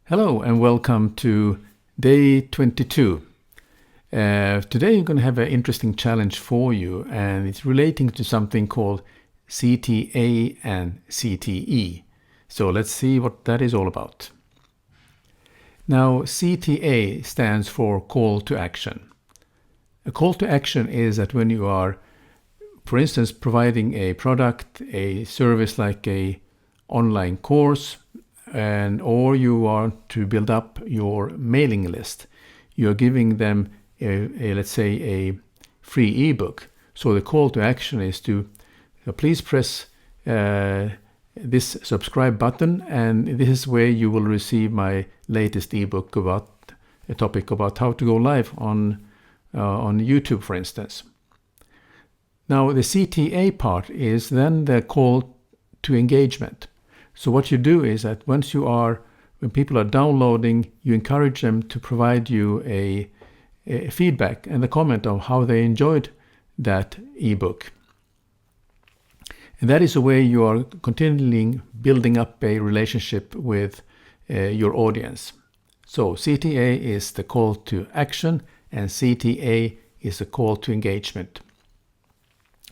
Hello and welcome to day 22. Today I'm going to have an interesting challenge for you, and it's relating to something called CTA and CTE. So let's see what that is all about. Now, CTA stands for call to action. A call to action is that when you are, for instance, providing a product, a service like a online course, or you want to build up your mailing list, you're giving them let's say a free ebook. So the call to action is to please press this subscribe button, and this is where you will receive my latest ebook about a topic about how to go live on YouTube, for instance. Now the CTA part is then the call to engagement. So what you do is that when people are downloading, you encourage them to provide you a feedback and a comment on how they enjoyed that ebook. And that is a way you are continually building up a relationship with your audience. So CTA is the call to action and CTA is the call to engagement.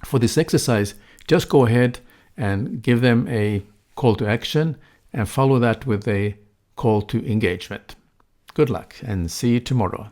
For this exercise, just go ahead and give them a call to action and follow that with a call to engagement. Good luck and see you tomorrow.